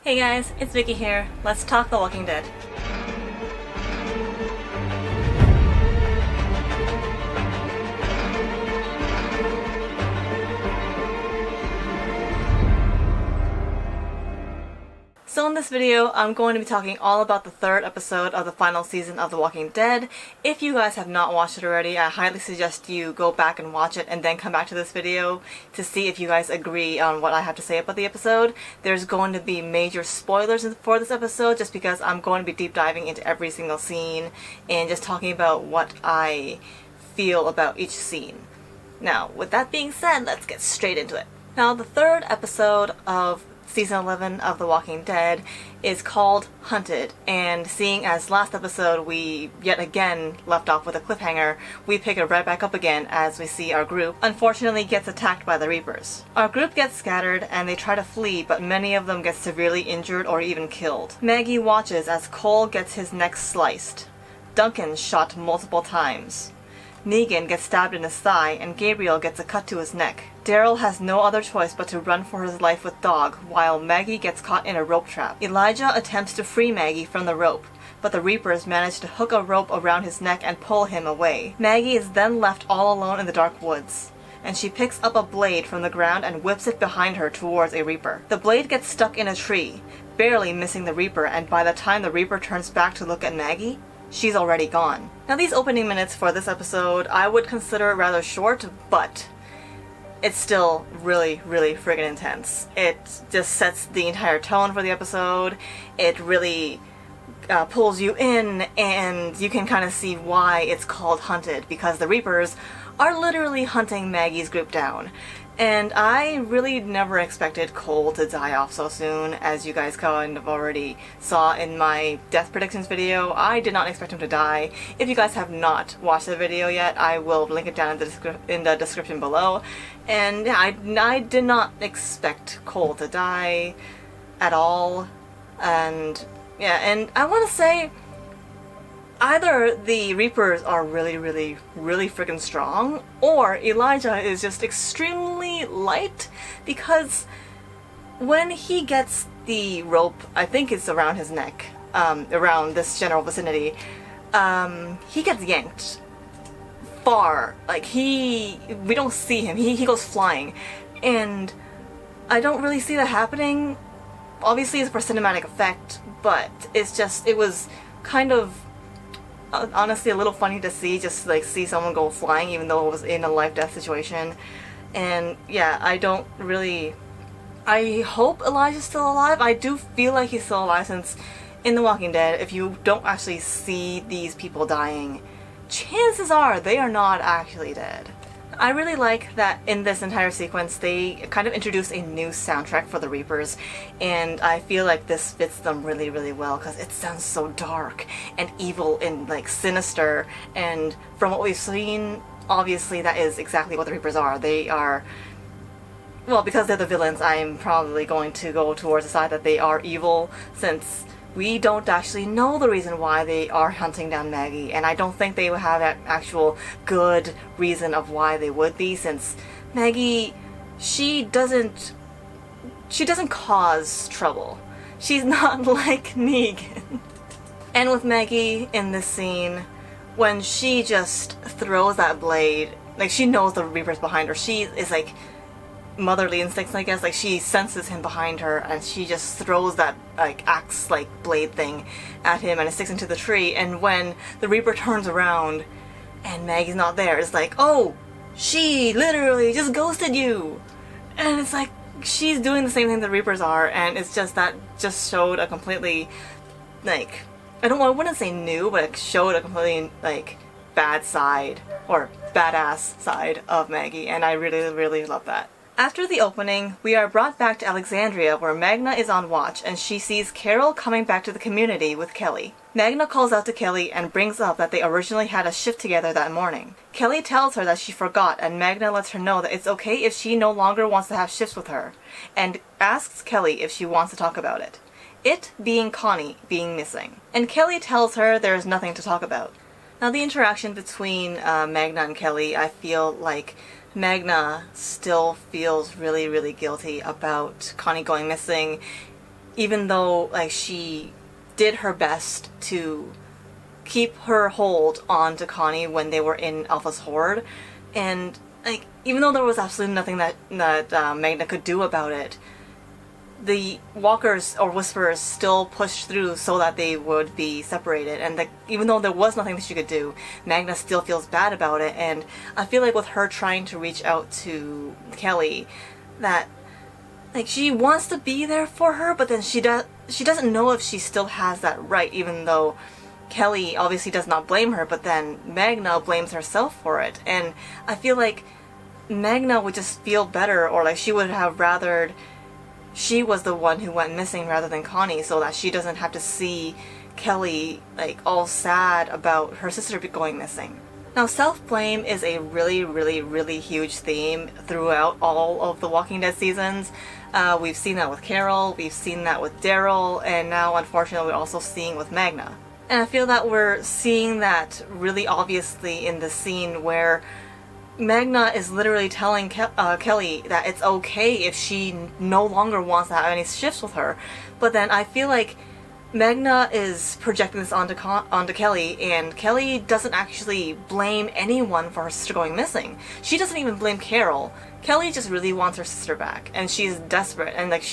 Hey guys, it's Vicky here. Let's talk The Walking Dead. So in this video, I'm going to be talking all about the third episode of the final season of The Walking Dead. If you guys have not watched it already, I highly suggest you go back and watch it and then come back to this video to see if you guys agree on what I have to say about the episode. There's going to be major spoilers for this episode just because I'm going to be deep diving into every single scene and just talking about what I feel about each scene. Now, with that being said, let's get straight into it. Now, the third episode of Season 11 of The Walking Dead is called Hunted, and seeing as last episode we yet again left off with a cliffhanger, we pick it right back up again as we see our group unfortunately gets attacked by the Reapers. Our group gets scattered and they try to flee, but many of them get severely injured or even killed. Maggie watches as Cole gets his neck sliced. Duncan shot multiple times. Negan gets stabbed in his thigh, and Gabriel gets a cut to his neck. Daryl has no other choice but to run for his life with Dog, while Maggie gets caught in a rope trap. Elijah attempts to free Maggie from the rope, but the Reapers manage to hook a rope around his neck and pull him away. Maggie is then left all alone in the dark woods, and she picks up a blade from the ground and whips it behind her towards a Reaper. The blade gets stuck in a tree, barely missing the Reaper, and by the time the Reaper turns back to look at Maggie, she's already gone. Now, these opening minutes for this episode I would consider rather short, but it's still really friggin' intense. It just sets the entire tone for the episode. It really pulls you in, and you can kind of see why it's called Hunted, because the Reapers are literally hunting Maggie's group down. And I really never expected Cole to die off so soon, as you guys kind of already saw in my death predictions video. I did not expect him to die. If you guys have not watched the video yet, I will link it down in the description below. And yeah, I did not expect Cole to die at all. And yeah, and I want to say, either the Reapers are really freaking strong, or Elijah is just extremely light, because when he gets the rope, I think it's around his neck, around this general vicinity, he gets yanked far. Like, we don't see him, he goes flying, and I don't really see that happening. Obviously it's for cinematic effect, but it's just, it was kind of honestly a little funny to see, just like see someone go flying even though it was in a life-death situation. And yeah, I hope Elijah's still alive. I do feel like he's still alive, since in The Walking Dead, if you don't actually see these people dying, chances are they are not actually dead. I really like that in this entire sequence they kind of introduced a new soundtrack for the Reapers, and I feel like this fits them really well, because it sounds so dark and evil and like sinister, and from what we've seen, obviously that is exactly what the Reapers are. They are, well, because they're the villains, I'm probably going to go towards the side that they are evil, since we don't actually know the reason why they are hunting down Maggie, and I don't think they would have an actual good reason of why they would be, since Maggie, she doesn't cause trouble. She's not like Negan. And with Maggie in this scene, when she just throws that blade, like, she knows the Reaper's behind her, she is like motherly instincts, I guess, like she senses him behind her, and she just throws that like axe like blade thing at him, and it sticks into the tree. And when the Reaper turns around and Maggie's not there, it's like, oh, she literally just ghosted you. And it's like, she's doing the same thing the Reapers are, and it's just, that just showed a completely, like, I wouldn't say new, but it showed a completely like bad side, or badass side of Maggie, and I really love that. After the opening, we are brought back to Alexandria, where Magna is on watch, and she sees Carol coming back to the community with Kelly. Magna calls out to Kelly and brings up that they originally had a shift together that morning. Kelly tells her that she forgot, and Magna lets her know that it's okay if she no longer wants to have shifts with her, and asks Kelly if she wants to talk about it. It being Connie being missing. And Kelly tells her there is nothing to talk about. Now, the interaction between Magna and Kelly, I feel like Magna still feels really guilty about Connie going missing. even though like she did her best to keep her hold on to Connie when they were in Alpha's horde, and like even though there was absolutely nothing that Magna could do about it, the walkers or whisperers still pushed through so that they would be separated, and like even though there was nothing that she could do, Magna still feels bad about it. And I feel like with her trying to reach out to Kelly, that like she wants to be there for her, but then she doesn't know if she still has that right, even though Kelly obviously does not blame her, but then Magna blames herself for it. And I feel like Magna would just feel better, or like she would have rathered she was the one who went missing rather than Connie, so that she doesn't have to see Kelly like all sad about her sister going missing. Now, self-blame is a really, really, really huge theme throughout all of the Walking Dead seasons. We've seen that with Carol, we've seen that with Daryl, and now unfortunately we're also seeing with Magna. And I feel that we're seeing that really obviously in the scene where Magna is literally telling Kelly that it's okay if she no longer wants to have any shifts with her. But then I feel like Magna is projecting this onto Kelly, and Kelly doesn't actually blame anyone for her sister going missing. She doesn't even blame Carol. Kelly just really wants her sister back, and she's desperate, and like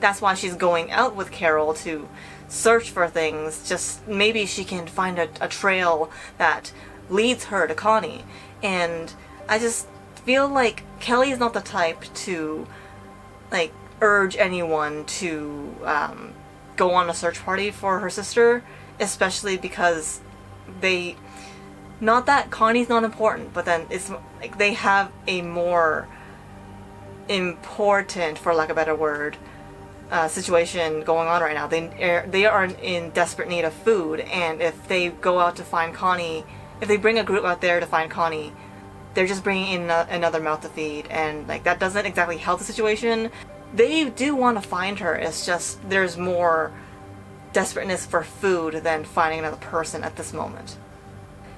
that's why she's going out with Carol to search for things. Just maybe she can find a trail that leads her to Connie. And I just feel like Kelly is not the type to like urge anyone to go on a search party for her sister, especially because not that Connie's not important, but then it's like they have a more important, for lack of a better word, situation going on right now. They are in desperate need of food, and if they go out to find Connie, if they bring a group out there to find Connie, they're just bringing in another mouth to feed, and like that doesn't exactly help the situation. They do want to find her, it's just there's more desperateness for food than finding another person at this moment.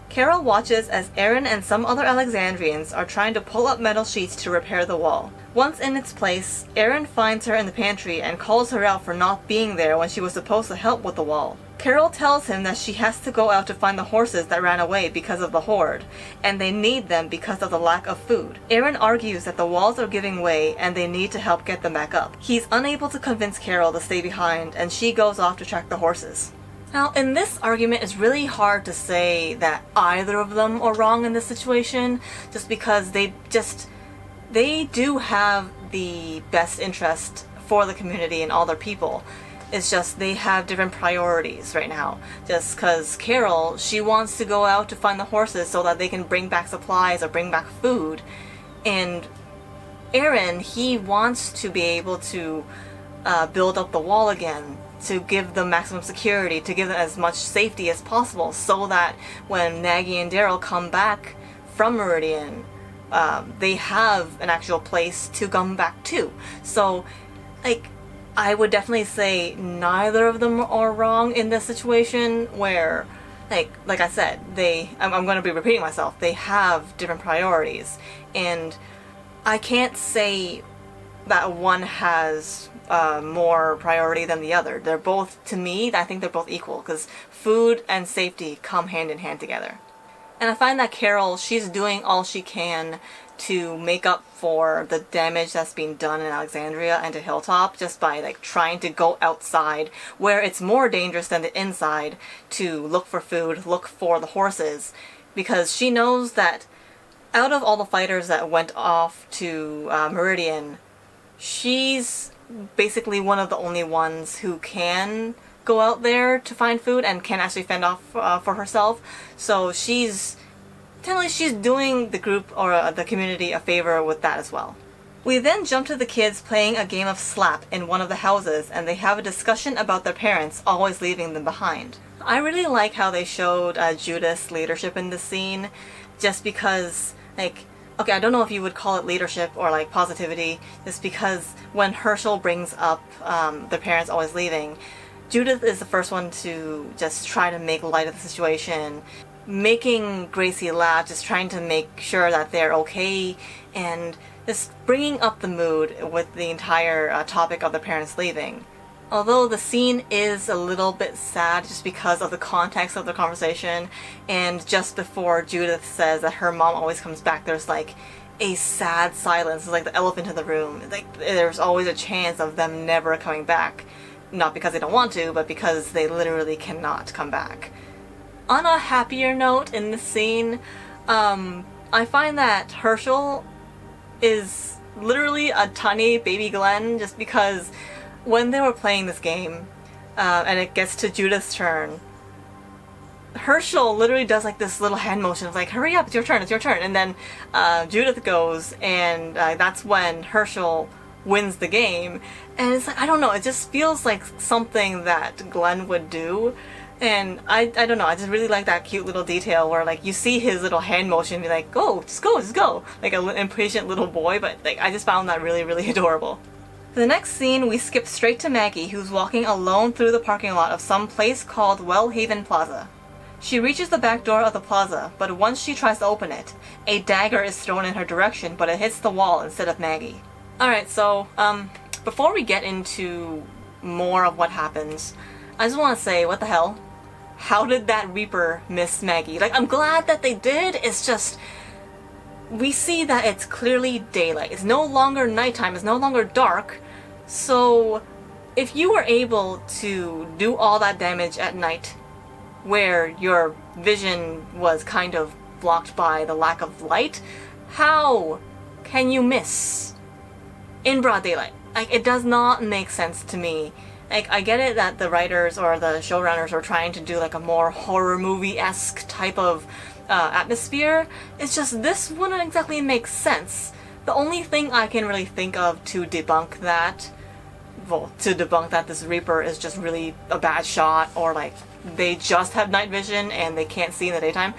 Carol watches as Aaron and some other Alexandrians are trying to pull up metal sheets to repair the wall. Once in its place, Aaron finds her in the pantry and calls her out for not being there when she was supposed to help with the wall. Carol tells him that she has to go out to find the horses that ran away because of the horde, and they need them because of the lack of food. Aaron argues that the walls are giving way and they need to help get them back up. He's unable to convince Carol to stay behind, and she goes off to track the horses. Now, in this argument, it's really hard to say that either of them are wrong in this situation, just because they do have the best interest for the community and all their people. It's just they have different priorities right now. Just because Carol, she wants to go out to find the horses so that they can bring back supplies or bring back food. And Aaron, he wants to be able to build up the wall again, to give them maximum security, to give them as much safety as possible, so that when Maggie and Daryl come back from Meridian, they have an actual place to come back to. So, like, I would definitely say neither of them are wrong in this situation, where, like I said, I'm going to be repeating myself, they have different priorities, and I can't say that one has more priority than the other. They're both, to me, I think they're both equal, because food and safety come hand in hand together. And I find that Carol, she's doing all she can to make up for the damage that's being done in Alexandria and to Hilltop, just by like trying to go outside where it's more dangerous than the inside to look for food, look for the horses, because she knows that out of all the fighters that went off to Meridian, she's basically one of the only ones who can go out there to find food and can actually fend off for herself. So she's doing the group or the community a favor with that as well. We then jump to the kids playing a game of slap in one of the houses, and they have a discussion about their parents always leaving them behind. I really like how they showed Judith's leadership in this scene, just because, like, okay, I don't know if you would call it leadership or like positivity, just because when Herschel brings up their parents always leaving, Judith is the first one to just try to make light of the situation, making Gracie laugh, just trying to make sure that they're okay, and just bringing up the mood with the entire topic of the parents leaving. Although the scene is a little bit sad just because of the context of the conversation, and just before Judith says that her mom always comes back, there's like a sad silence. It's like the elephant in the room. Like there's always a chance of them never coming back. Not because they don't want to, but because they literally cannot come back. On a happier note in this scene, I find that Herschel is literally a tiny baby Glenn, just because when they were playing this game, and it gets to Judith's turn, Herschel literally does like this little hand motion of like, hurry up, it's your turn, and then Judith goes, and that's when Herschel wins the game, and it's like, I don't know, it just feels like something that Glenn would do, and I don't know, I just really like that cute little detail where like you see his little hand motion and be like, go, just go, like an impatient little boy, but like I just found that really, really adorable. For the next scene, we skip straight to Maggie, who's walking alone through the parking lot of some place called Wellhaven Plaza. She reaches the back door of the plaza, but once she tries to open it, a dagger is thrown in her direction, but it hits the wall instead of Maggie. Alright, so, before we get into more of what happens, I just want to say, what the hell? How did that Reaper miss Maggie? Like, I'm glad that they did, it's just, we see that it's clearly daylight. It's no longer nighttime, it's no longer dark, so if you were able to do all that damage at night, where your vision was kind of blocked by the lack of light, how can you miss in broad daylight? Like, it does not make sense to me. Like, I get it that the writers or the showrunners are trying to do like a more horror movie-esque type of atmosphere. It's just this wouldn't exactly make sense. The only thing I can really think of to debunk that, well, to debunk that this Reaper is just really a bad shot, or like they just have night vision and they can't see in the daytime,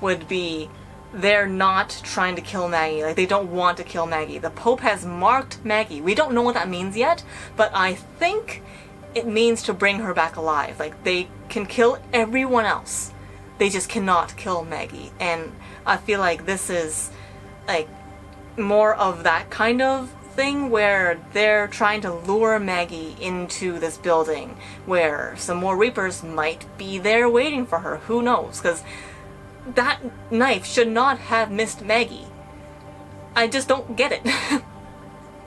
would be they're not trying to kill Maggie. Like, they don't want to kill Maggie. The Pope has marked Maggie. We don't know what that means yet, but I think it means to bring her back alive. Like, they can kill everyone else. They just cannot kill Maggie. And I feel like this is like more of that kind of thing where they're trying to lure Maggie into this building where some more Reapers might be there waiting for her. Who knows? Because that knife should not have missed Maggie. I just don't get it.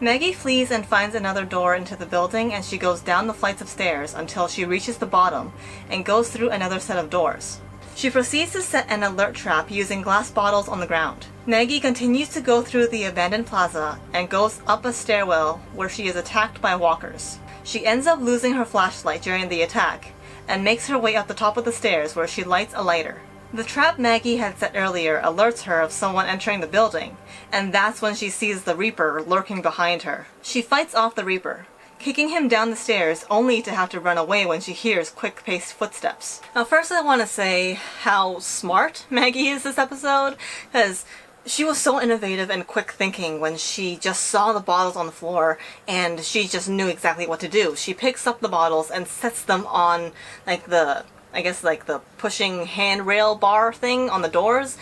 Maggie flees and finds another door into the building, and she goes down the flights of stairs until she reaches the bottom and goes through another set of doors. She proceeds to set an alert trap using glass bottles on the ground. Maggie continues to go through the abandoned plaza and goes up a stairwell where she is attacked by walkers. She ends up losing her flashlight during the attack and makes her way up the top of the stairs where she lights a lighter. The trap Maggie had set earlier alerts her of someone entering the building, and that's when she sees the Reaper lurking behind her. She fights off the Reaper, kicking him down the stairs only to have to run away when she hears quick-paced footsteps. Now first I want to say how smart Maggie is this episode, because she was so innovative and quick thinking when she just saw the bottles on the floor and she just knew exactly what to do. She picks up the bottles and sets them on like the, I guess like the pushing handrail bar thing on the doors,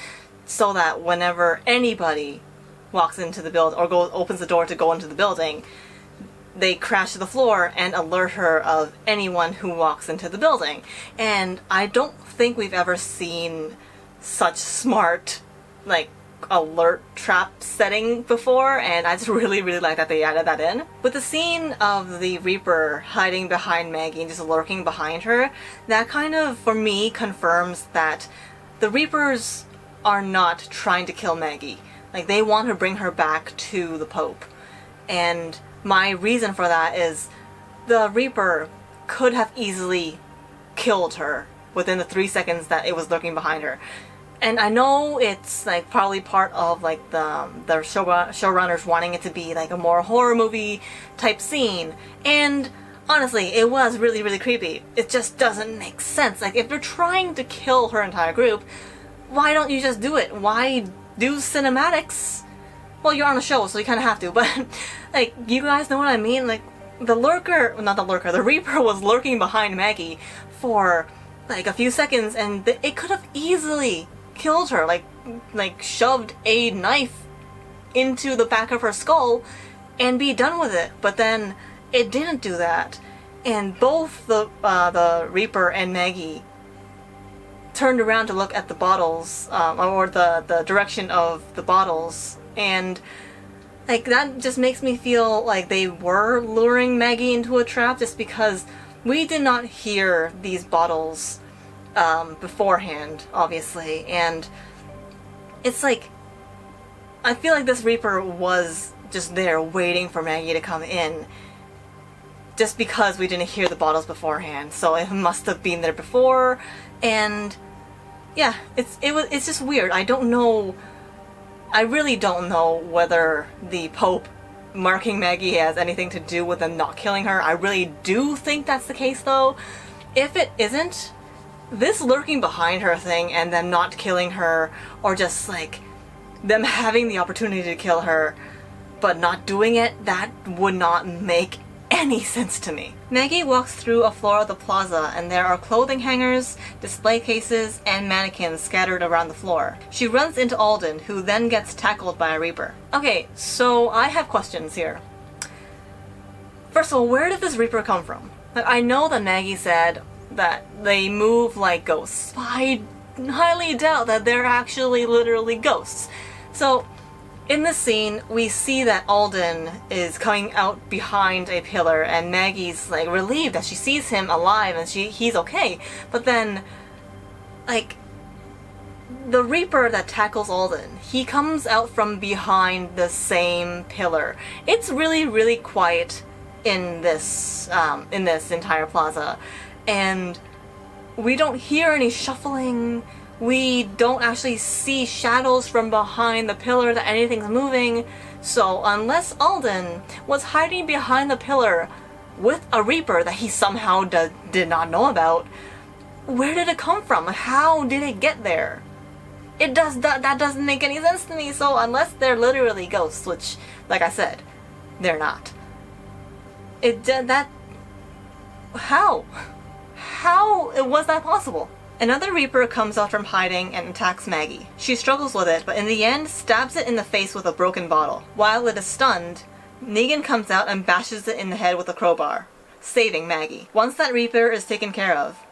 so that whenever anybody walks into the building or opens the door to go into the building, they crash to the floor and alert her of anyone who walks into the building. And I don't think we've ever seen such smart, like, alert trap setting before, and I just really, really like that they added that in. With the scene of the Reaper hiding behind Maggie and just lurking behind her, that kind of, for me, confirms that the Reapers are not trying to kill Maggie. Like, they want to bring her back to the Pope. And my reason for that is the Reaper could have easily killed her within the 3 seconds that it was lurking behind her. And I know it's like probably part of like the showrunners wanting it to be like a more horror movie type scene, and honestly it was really, really creepy. It just doesn't make sense. Like, if you're trying to kill her entire group, why don't you just do it? Why do cinematics? Well, you're on a show, so you kind of have to, but like, you guys know what I mean? Like, the Reaper was lurking behind Maggie for like a few seconds, and it could have easily killed her, like shoved a knife into the back of her skull and be done with it. But then it didn't do that. And both the Reaper and Maggie turned around to look at the bottles, or the direction of the bottles, and like that just makes me feel like they were luring Maggie into a trap, just because we did not hear these bottles beforehand, obviously, and it's like I feel like this Reaper was just there waiting for Maggie to come in, just because we didn't hear the bottles beforehand, so it must have been there before. And yeah, it's just weird. I don't know. I really don't know whether the Pope marking Maggie has anything to do with them not killing her. I really do think that's the case, though. If it isn't, this lurking behind her thing and them not killing her, or just like them having the opportunity to kill her but not doing it, that would not make any sense to me. Maggie walks through a floor of the plaza, and there are clothing hangers, display cases, and mannequins scattered around the floor. She runs into Alden, who then gets tackled by a Reaper. Okay, so I have questions here. First of all, where did this Reaper come from? Like, I know that Maggie said that they move like ghosts, but I highly doubt that they're actually literally ghosts. So in this scene, we see that Alden is coming out behind a pillar, and Maggie's like relieved that she sees him alive and he's okay. But then, like, the Reaper that tackles Alden, he comes out from behind the same pillar. It's really, really quiet in this entire plaza, and we don't hear any shuffling. We don't actually see shadows from behind the pillar that anything's moving. So unless Alden was hiding behind the pillar with a Reaper that he somehow did not know about, where did it come from? How did it get there? That doesn't make any sense to me. So unless they're literally ghosts, which, like I said, they're not. How was that possible? Another Reaper comes out from hiding and attacks Maggie. She struggles with it, but in the end stabs it in the face with a broken bottle. While it is stunned, Negan comes out and bashes it in the head with a crowbar, saving Maggie. Once that Reaper is taken care of,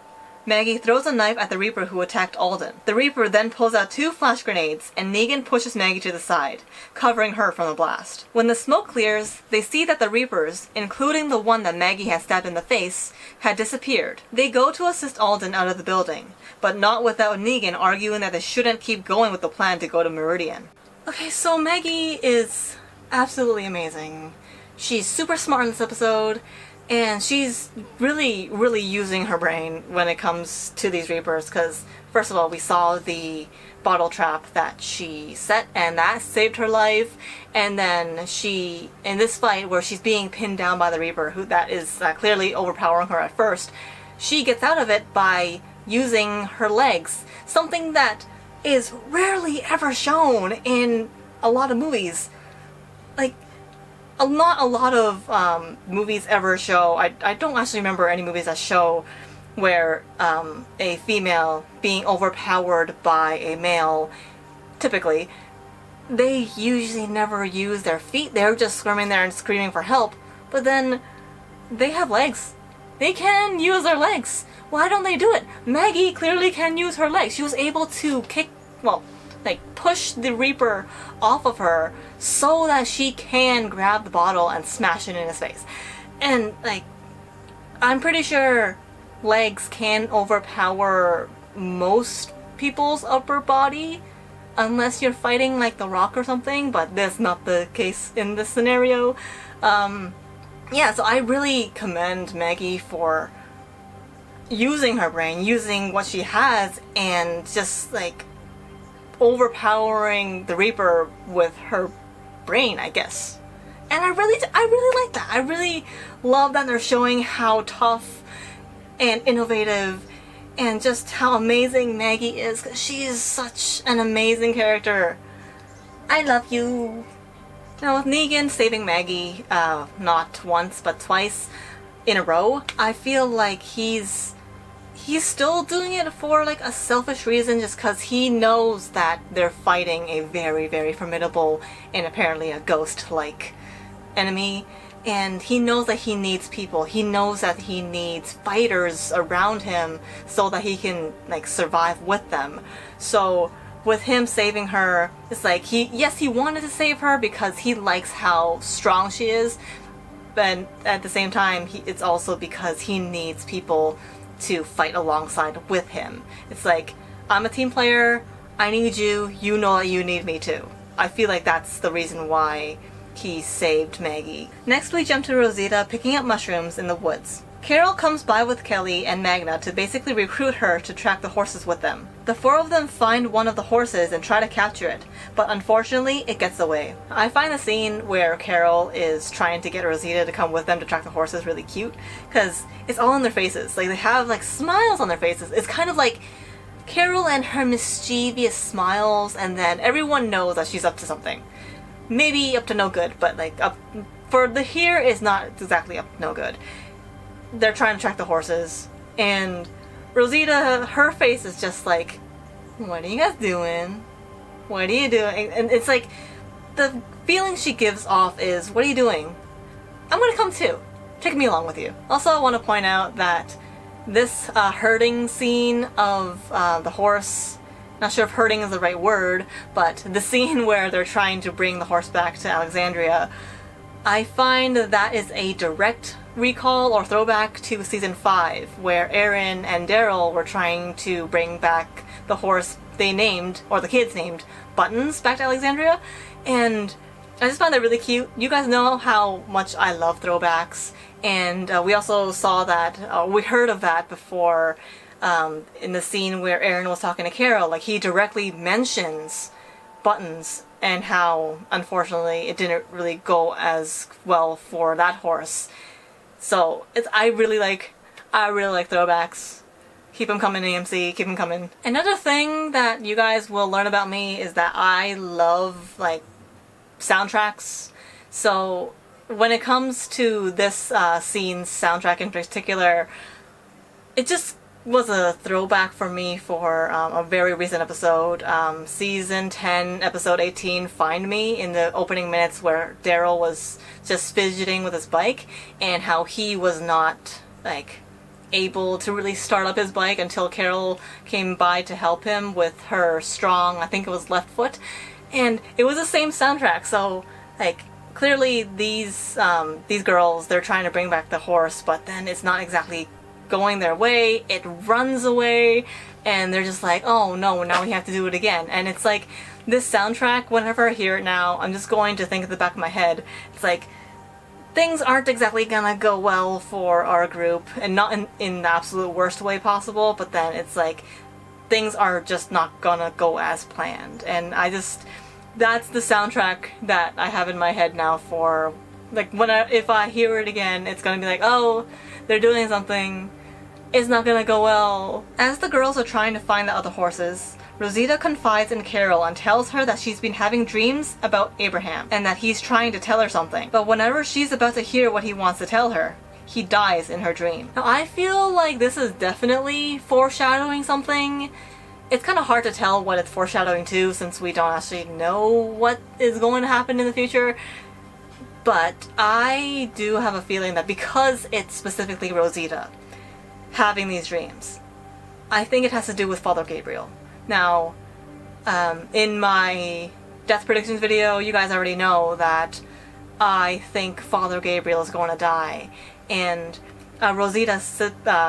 Maggie throws a knife at the Reaper who attacked Alden. The Reaper then pulls out 2 flash grenades, and Negan pushes Maggie to the side, covering her from the blast. When the smoke clears, they see that the Reapers, including the one that Maggie had stabbed in the face, had disappeared. They go to assist Alden out of the building, but not without Negan arguing that they shouldn't keep going with the plan to go to Meridian. Okay, so Maggie is absolutely amazing. She's super smart in this episode, and she's really, really using her brain when it comes to these Reapers, because first of all, we saw the bottle trap that she set, and that saved her life. And then she, in this fight where she's being pinned down by the Reaper, who that is clearly overpowering her at first, she gets out of it by using her legs, something that is rarely ever shown in a lot of movies. Like, not a lot of movies ever show, I don't actually remember any movies that show where a female being overpowered by a male, typically, they usually never use their feet. They're just squirming there and screaming for help. But then they have legs. They can use their legs. Why don't they do it? Maggie clearly can use her legs. She was able to push the Reaper off of her so that she can grab the bottle and smash it in his face. And, like, I'm pretty sure legs can overpower most people's upper body, unless you're fighting like The Rock or something, but that's not the case in this scenario. Yeah, so I really commend Maggie for using her brain, using what she has, and just, like, overpowering the Reaper with her brain, I guess. And I really like that. I really love that they're showing how tough and innovative and just how amazing Maggie is, because she is such an amazing character. I love you. Now, with Negan saving Maggie, not once but twice in a row, I feel like he's still doing it for like a selfish reason, just because he knows that they're fighting a very, very formidable and apparently a ghost-like enemy, and he knows that he needs people. He knows that he needs fighters around him so that he can like survive with them. So with him saving her, it's like he wanted to save her because he likes how strong she is, but at the same time it's also because he needs people to fight alongside with him. It's like, I'm a team player, I need you, you know that you need me too. I feel like that's the reason why he saved Maggie. Next we jump to Rosita picking up mushrooms in the woods. Carol comes by with Kelly and Magna to basically recruit her to track the horses with them. The four of them find one of the horses and try to capture it, but unfortunately it gets away. I find the scene where Carol is trying to get Rosita to come with them to track the horses really cute, because it's all on their faces. Like, they have like smiles on their faces. It's kind of like Carol and her mischievous smiles, and then everyone knows that she's up to something. Maybe up to no good, but like up for the here is not exactly up to no good. They're trying to track the horses, and Rosita, her face is just like, what are you guys doing? What are you doing? And it's like, the feeling she gives off is, what are you doing? I'm gonna come too. Take me along with you. Also, I want to point out that this herding scene of the horse, not sure if herding is the right word, but the scene where they're trying to bring the horse back to Alexandria, I find that is a direct recall or throwback to season 5, where Aaron and Daryl were trying to bring back the horse they named, or the kids named, Buttons, back to Alexandria, and I just found that really cute. You guys know how much I love throwbacks, and we also saw that, we heard of that before in the scene where Aaron was talking to Carol. Like, he directly mentions Buttons and how, unfortunately, it didn't really go as well for that horse. So I really like throwbacks. Keep them coming, AMC. Keep them coming. Another thing that you guys will learn about me is that I love like soundtracks. So when it comes to this scene's soundtrack in particular, it just was a throwback for me for a very recent episode, season 10, episode 18, Find Me, in the opening minutes where Daryl was just fidgeting with his bike, and how he was not like able to really start up his bike until Carol came by to help him with her strong, I think it was left foot, and it was the same soundtrack. So like, clearly these girls, they're trying to bring back the horse, but then it's not exactly going their way, it runs away, and they're just like, oh no, now we have to do it again. And it's like, this soundtrack, whenever I hear it now, I'm just going to think at the back of my head, it's like, things aren't exactly gonna go well for our group, and not in the absolute worst way possible, but then it's like, things are just not gonna go as planned. And that's the soundtrack that I have in my head now for, like, if I hear it again, it's gonna be like, oh, they're doing something, it's not gonna go well. As the girls are trying to find the other horses, Rosita confides in Carol and tells her that she's been having dreams about Abraham, and that he's trying to tell her something. But whenever she's about to hear what he wants to tell her, he dies in her dream. Now, I feel like this is definitely foreshadowing something. It's kind of hard to tell what it's foreshadowing to, since we don't actually know what is going to happen in the future. But I do have a feeling that because it's specifically Rosita having these dreams, I think it has to do with Father Gabriel. Now, in my death predictions video, you guys already know that I think Father Gabriel is going to die. And Rosita,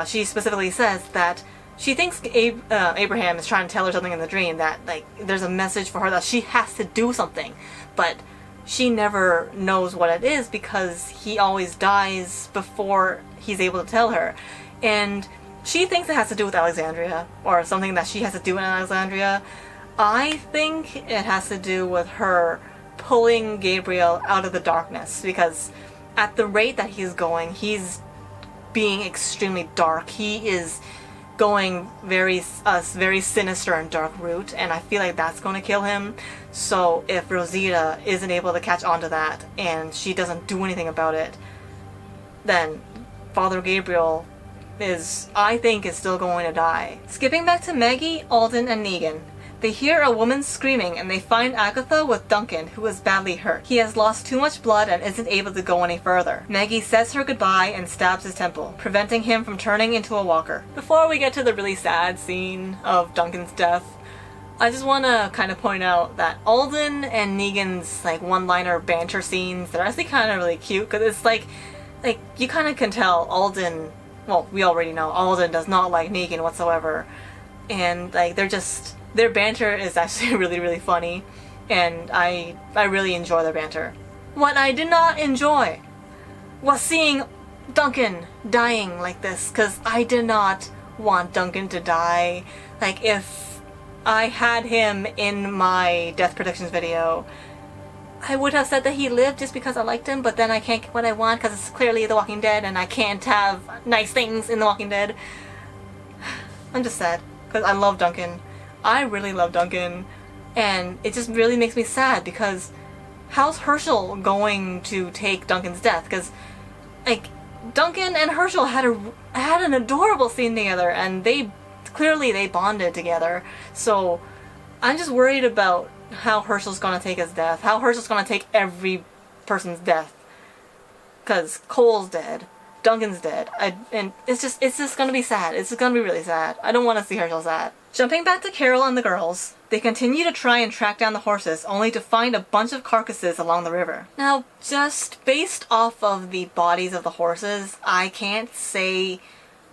she specifically says that she thinks Abraham is trying to tell her something in the dream, that like there's a message for her that she has to do something. But she never knows what it is because he always dies before he's able to tell her. And she thinks it has to do with Alexandria, or something that she has to do in Alexandria. I think it has to do with her pulling Gabriel out of the darkness, because at the rate that he's going, he's being extremely dark. He is going very sinister and dark route, and I feel like that's going to kill him. So if Rosita isn't able to catch on to that, and she doesn't do anything about it, then Father Gabriel I think is still going to die. Skipping back to Maggie, Alden, and Negan. They hear a woman screaming and they find Agatha with Duncan, who is badly hurt. He has lost too much blood and isn't able to go any further. Maggie says her goodbye and stabs his temple, preventing him from turning into a walker. Before we get to the really sad scene of Duncan's death, I just want to kind of point out that Alden and Negan's like one-liner banter scenes, they're actually kind of really cute, because it's like you kind of can tell Alden, well, we already know Alden does not like Negan whatsoever, and like their banter is actually really, really funny, and I really enjoy their banter. What I did not enjoy was seeing Duncan dying like this, because I did not want Duncan to die. Like, if I had him in my death predictions video, I would have said that he lived just because I liked him, but then I can't get what I want because it's clearly The Walking Dead and I can't have nice things in The Walking Dead. I'm just sad, because I love Duncan. I really love Duncan, and it just really makes me sad, because how's Herschel going to take Duncan's death? Because, like, Duncan and Herschel had an adorable scene together, and they bonded together. So I'm just worried about how Herschel's gonna take his death, how Herschel's gonna take every person's death. Because Cole's dead, Duncan's dead, and it's just gonna be sad. It's gonna be really sad. I don't want to see Herschel sad. Jumping back to Carol and the girls, they continue to try and track down the horses, only to find a bunch of carcasses along the river. Now, just based off of the bodies of the horses, I can't say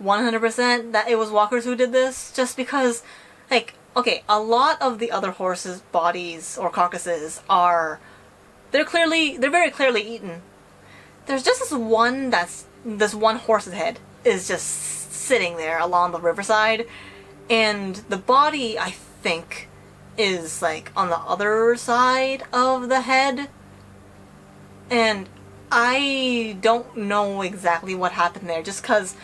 100% that it was walkers who did this, just because, like, okay, a lot of the other horses' bodies or carcasses they're very clearly eaten. There's just this one horse's head is just sitting there along the riverside, and the body, I think, is like on the other side of the head, and I don't know exactly what happened there, just because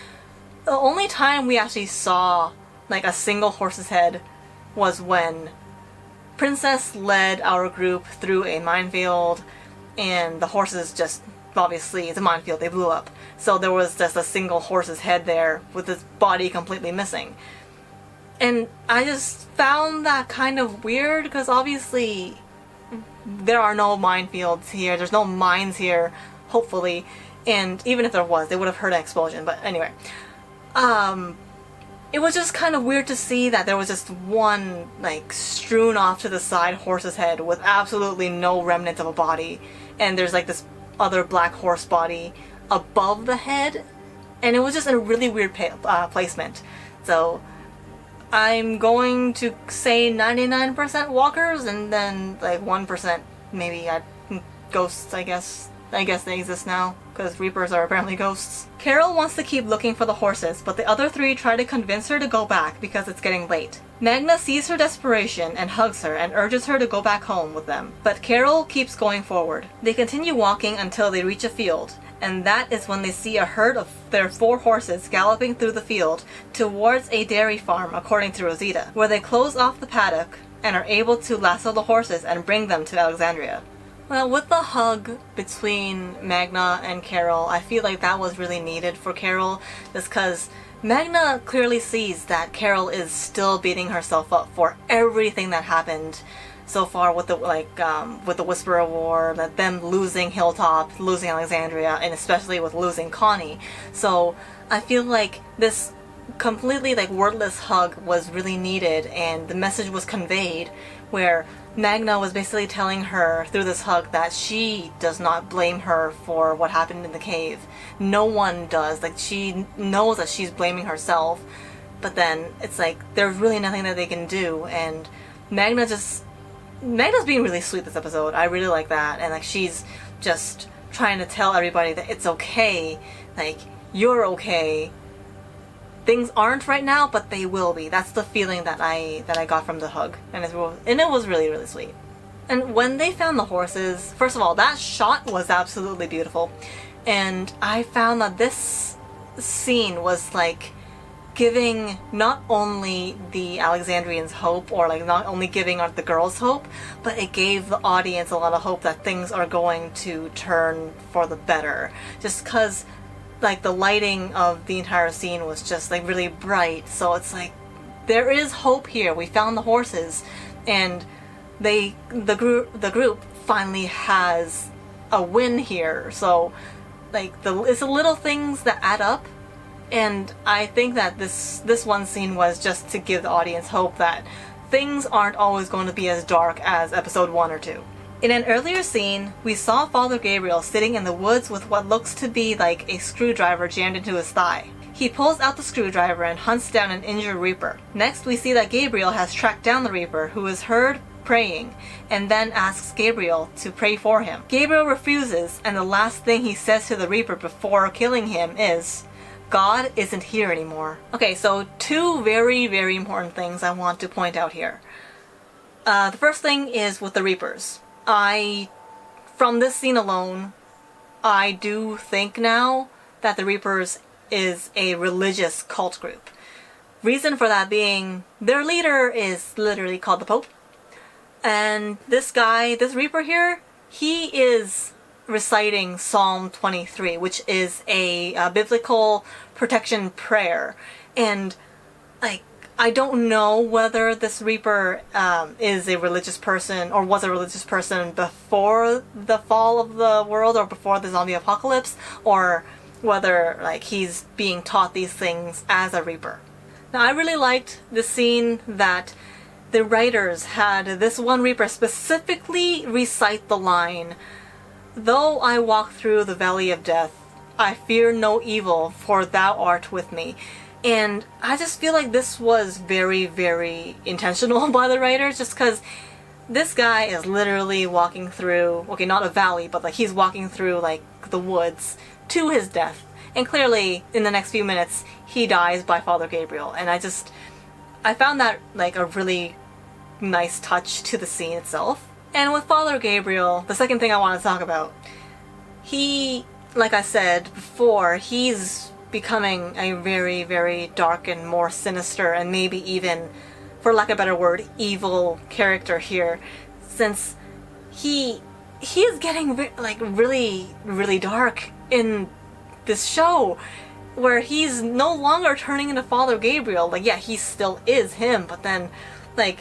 the only time we actually saw like a single horse's head was when Princess led our group through a minefield, and the horses just, obviously it's a minefield, they blew up. So there was just a single horse's head there with his body completely missing. And I just found that kind of weird, because obviously there are no minefields here, there's no mines here, hopefully, and even if there was, they would have heard an explosion, but anyway. It was just kind of weird to see that there was just one, like, strewn off to the side horse's head with absolutely no remnants of a body, and there's like this other black horse body above the head, and it was just a really weird placement. So I'm going to say 99% walkers, and then like 1% maybe ghosts, I guess. I guess they exist now, because Reapers are apparently ghosts. Carol wants to keep looking for the horses, but the other three try to convince her to go back because it's getting late. Magna sees her desperation and hugs her and urges her to go back home with them, but Carol keeps going forward. They continue walking until they reach a field, and that is when they see a herd of their 4 horses galloping through the field towards a dairy farm, according to Rosita, where they close off the paddock and are able to lasso the horses and bring them to Alexandria. Well, with the hug between Magna and Carol, I feel like that was really needed for Carol, just because Magna clearly sees that Carol is still beating herself up for everything that happened so far with the Whisperer War, that them losing Hilltop, losing Alexandria, and especially with losing Connie. So I feel like this completely wordless hug was really needed, and the message was conveyed where Magna was basically telling her through this hug that she does not blame her for what happened in the cave. No one does. Like, she knows that she's blaming herself, but then it's like there's really nothing that they can do, and Magna's being really sweet this episode. I really like that, and like she's just trying to tell everybody that it's okay, like, you're okay. Things aren't right now, but they will be. That's the feeling that I got from the hug, and it was really, really sweet. And when they found the horses, first of all, that shot was absolutely beautiful, and I found that this scene was like giving not only the Alexandrians hope, or like not only giving the girls hope, but it gave the audience a lot of hope that things are going to turn for the better. Just because like the lighting of the entire scene was just like really bright, so it's like there is hope here. We found the horses. and the group finally has a win here. So like it's the little things that add up, and I think that this one scene was just to give the audience hope that things aren't always going to be as dark as episode 1 or 2. In an earlier scene, we saw Father Gabriel sitting in the woods with what looks to be like a screwdriver jammed into his thigh. He pulls out the screwdriver and hunts down an injured Reaper. Next, we see that Gabriel has tracked down the Reaper, who is heard praying, and then asks Gabriel to pray for him. Gabriel refuses, and the last thing he says to the Reaper before killing him is, "God isn't here anymore." Okay, so 2 very, very important things I want to point out here. The first thing is with the Reapers. From this scene alone, I do think now that the Reapers is a religious cult group. Reason for that being, their leader is literally called the Pope. And this guy, this Reaper here, he is reciting Psalm 23, which is a biblical protection prayer. And like, I don't know whether this Reaper is a religious person or was a religious person before the fall of the world or before the zombie apocalypse, or whether like he's being taught these things as a Reaper. Now, I really liked the scene that the writers had this one Reaper specifically recite the line, "Though I walk through the valley of death, I fear no evil, for thou art with me." And I just feel like this was very, very intentional by the writers, just because this guy is literally walking through, okay, not a valley, but like he's walking through like the woods to his death. And clearly, in the next few minutes, he dies by Father Gabriel. And I found that like a really nice touch to the scene itself. And with Father Gabriel, the second thing I want to talk about, he, like I said before, he's becoming a very, very dark and more sinister and maybe even, for lack of a better word, evil character here, since he is getting like really, really dark in this show, where he's no longer turning into Father Gabriel. Like, yeah, he still is him, but then like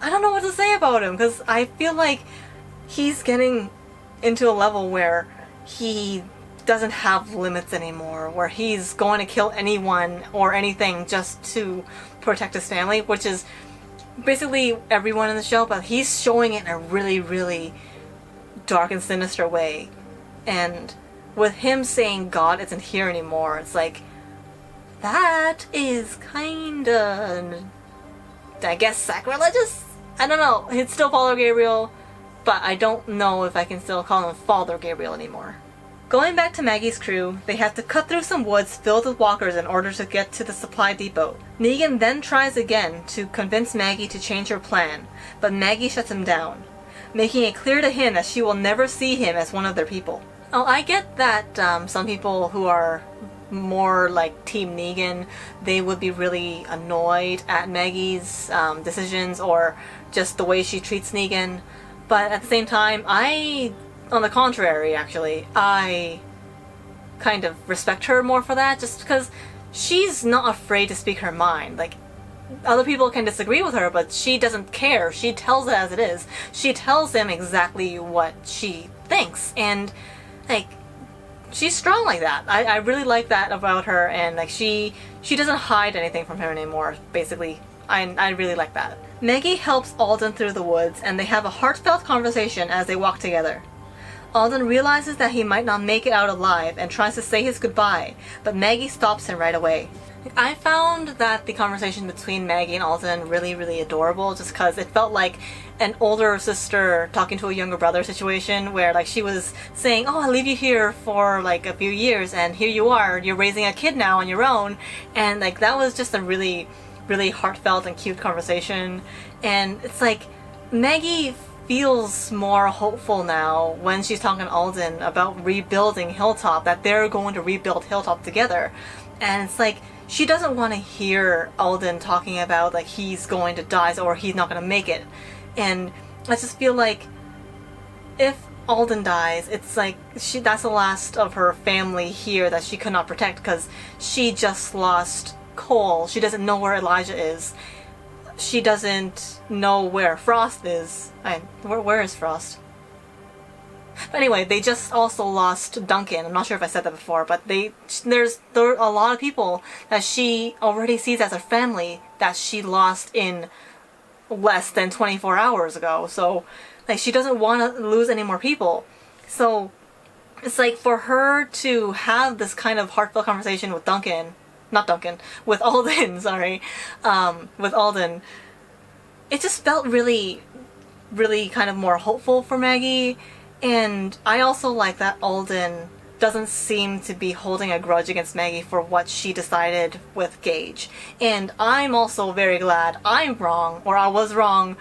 I don't know what to say about him, because I feel like he's getting into a level where he doesn't have limits anymore, where he's going to kill anyone or anything just to protect his family, which is basically everyone in the show, but he's showing it in a really, really dark and sinister way. And with him saying God isn't here anymore, it's like, that is kinda, I guess, sacrilegious? I don't know. It's still Father Gabriel, but I don't know if I can still call him Father Gabriel anymore. Going back to Maggie's crew, they have to cut through some woods filled with walkers in order to get to the supply depot. Negan then tries again to convince Maggie to change her plan, but Maggie shuts him down, making it clear to him that she will never see him as one of their people. Oh, I get that some people who are more like Team Negan, they would be really annoyed at Maggie's decisions or just the way she treats Negan, but at the same time, on the contrary, actually, I kind of respect her more for that, just because she's not afraid to speak her mind. Like, other people can disagree with her, but she doesn't care. She tells it as it is. She tells him exactly what she thinks, and like, she's strong like that. I really like that about her, and like she doesn't hide anything from her anymore, basically. I really like that. Maggie helps Alden through the woods, and they have a heartfelt conversation as they walk together. Alden realizes that he might not make it out alive and tries to say his goodbye, but Maggie stops him right away. I found that the conversation between Maggie and Alden really, really adorable, just because it felt like an older sister talking to a younger brother situation, where like she was saying, "Oh, I'll leave you here for like a few years, and here you are, you're raising a kid now on your own," and like that was just a really, really heartfelt and cute conversation. And it's like Maggie feels more hopeful now when she's talking to Alden about rebuilding Hilltop, that they're going to rebuild Hilltop together. And it's like, she doesn't want to hear Alden talking about like he's going to die or he's not going to make it. And I just feel like if Alden dies, it's like that's the last of her family here that she could not protect, because she just lost Cole. She doesn't know where Elijah is. she doesn't know where Frost is. Where is Frost? But anyway, they just also lost Duncan. I'm not sure if I said that before, but there are a lot of people that she already sees as a family that she lost in less than 24 hours ago. So, like, she doesn't want to lose any more people. So, it's like for her to have this kind of heartfelt conversation with with Alden, sorry, with Alden, it just felt really, really kind of more hopeful for Maggie. And I also like that Alden doesn't seem to be holding a grudge against Maggie for what she decided with Gage. And I'm also very glad I'm wrong, or I was wrong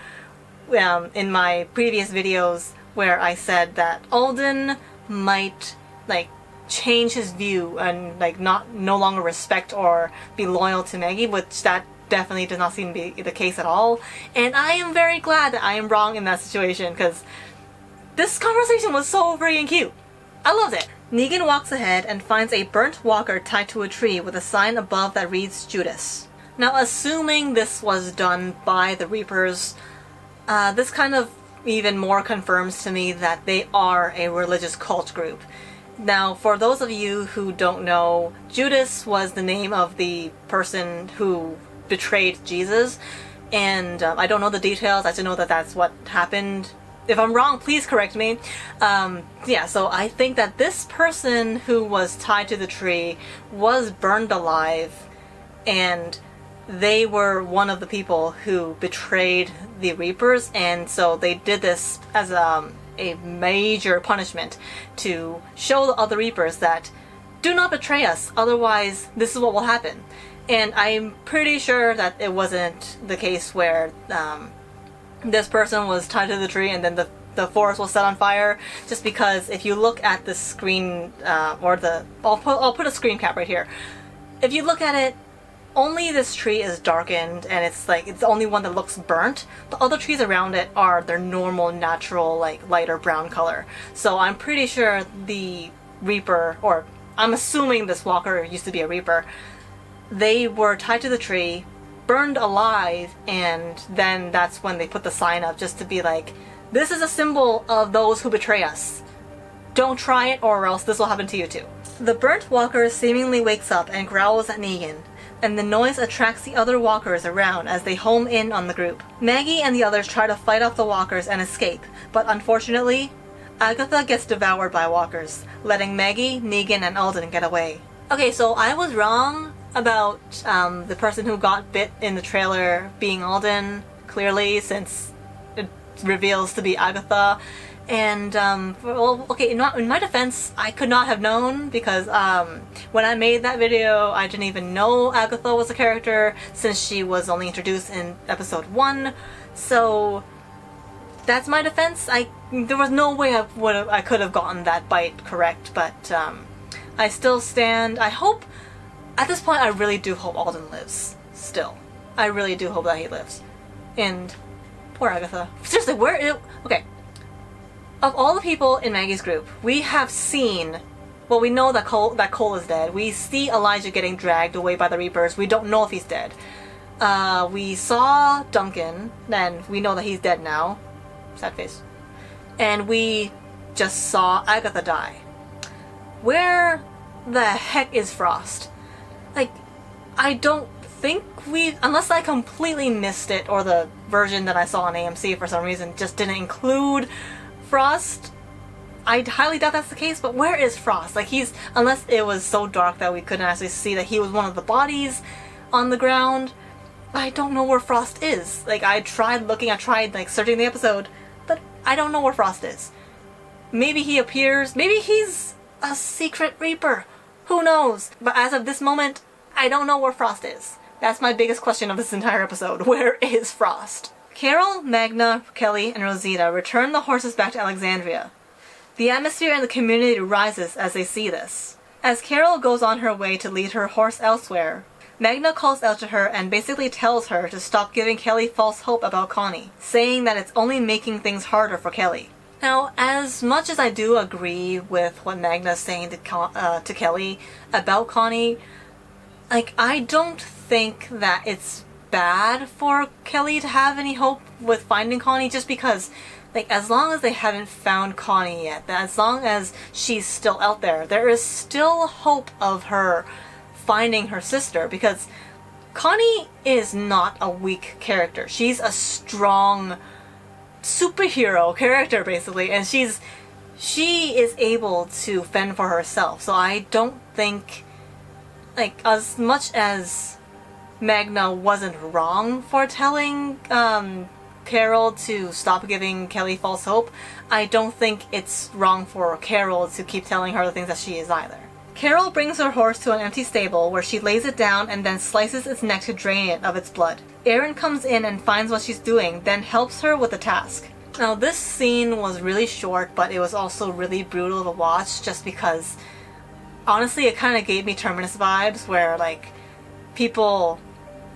in my previous videos where I said that Alden might, like, change his view and, like, no longer respect or be loyal to Maggie, which that definitely does not seem to be the case at all. And I am very glad that I am wrong in that situation, because this conversation was so freaking cute. I loved it. Negan walks ahead and finds a burnt walker tied to a tree with a sign above that reads Judas. Now, assuming this was done by the Reapers, this kind of even more confirms to me that they are a religious cult group. Now, for those of you who don't know, Judas was the name of the person who betrayed Jesus, and I don't know the details, I just know that that's what happened. If I'm wrong, please correct me. Yeah, so I think that this person who was tied to the tree was burned alive, and they were one of the people who betrayed the Reapers, and so they did this as a major punishment to show the other Reapers that do not betray us, otherwise this is what will happen. And I'm pretty sure that it wasn't the case where this person was tied to the tree and then the forest was set on fire, just because if you look at the screen, I'll put a screen cap right here. If you look at it, only this tree is darkened, and it's the only one that looks burnt. The other trees around it are their normal, natural, like, lighter brown color. So I'm pretty sure the Reaper, or I'm assuming this walker used to be a Reaper, they were tied to the tree, burned alive, and then that's when they put the sign up, just to be like, this is a symbol of those who betray us. Don't try it, or else this will happen to you too. The burnt walker seemingly wakes up and growls at Negan, and the noise attracts the other walkers around as they home in on the group. Maggie and the others try to fight off the walkers and escape, but unfortunately, Agatha gets devoured by walkers, letting Maggie, Negan, and Alden get away. Okay, so I was wrong about the person who got bit in the trailer being Alden, clearly, since it reveals to be Agatha. And, okay, in my defense, I could not have known, because when I made that video, I didn't even know Agatha was a character, since she was only introduced in episode 1. So that's my defense. There was no way I could have gotten that bite correct, but I still stand. I hope, at this point, I really do hope Alden lives. Still, I really do hope that he lives. And poor Agatha. Seriously, okay. Of all the people in Maggie's group, we have seen, well, we know that Cole is dead. We see Elijah getting dragged away by the Reapers. We don't know if he's dead. We saw Duncan, and we know that he's dead now. Sad face. And we just saw Agatha die. Where the heck is Frost? Like, I don't think unless I completely missed it, or the version that I saw on AMC for some reason just didn't include Frost. I highly doubt that's the case, but where is Frost? Like, unless it was so dark that we couldn't actually see that he was one of the bodies on the ground, I don't know where Frost is. Like, I tried like searching the episode, but I don't know where Frost is. Maybe he appears, maybe he's a secret Reaper. Who knows? But as of this moment, I don't know where Frost is. That's my biggest question of this entire episode. Where is Frost? Carol, Magna, Kelly, and Rosita return the horses back to Alexandria. The atmosphere in the community rises as they see this. As Carol goes on her way to lead her horse elsewhere, Magna calls out to her and basically tells her to stop giving Kelly false hope about Connie, saying that it's only making things harder for Kelly. Now, as much as I do agree with what Magna's saying to Kelly about Connie, like, I don't think that it's bad for Kelly to have any hope with finding Connie, just because, like, as long as they haven't found Connie yet, as long as she's still out there, there is still hope of her finding her sister, because Connie is not a weak character. She's a strong superhero character, basically, and she is able to fend for herself. So I don't think, like, as much as Magna wasn't wrong for telling Carol to stop giving Kelly false hope, I don't think it's wrong for Carol to keep telling her the things that she is either. Carol brings her horse to an empty stable where she lays it down and then slices its neck to drain it of its blood. Aaron comes in and finds what she's doing, then helps her with the task. Now, this scene was really short, but it was also really brutal to watch, just because, honestly, it kind of gave me Terminus vibes, where, like, people,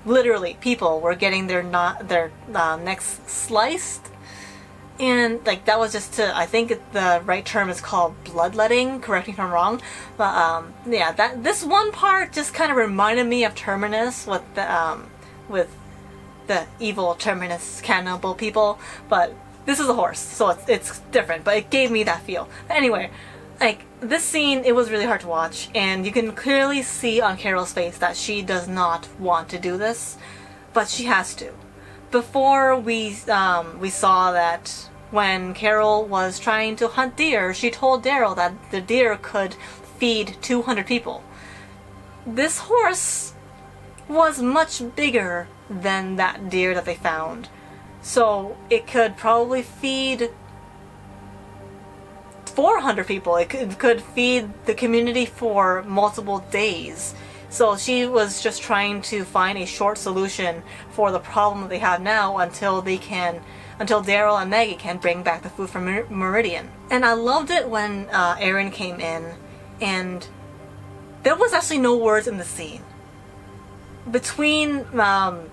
literally, people were getting their necks sliced, and, like, that was just to, I think the right term is called bloodletting, correct me if I'm wrong, but, yeah, this one part just kind of reminded me of Terminus with the evil Terminus cannibal people, but this is a horse, so it's different, but it gave me that feel. But anyway, like, this scene, it was really hard to watch, and you can clearly see on Carol's face that she does not want to do this, but she has to. Before we saw that when Carol was trying to hunt deer, she told Daryl that the deer could feed 200 people. This horse was much bigger than that deer that they found. So it could probably feed 400 people. It could feed the community for multiple days. So she was just trying to find a short solution for the problem that they have now until Daryl and Maggie can bring back the food from Meridian. And I loved it when Aaron came in, and there was actually no words in the scene. Between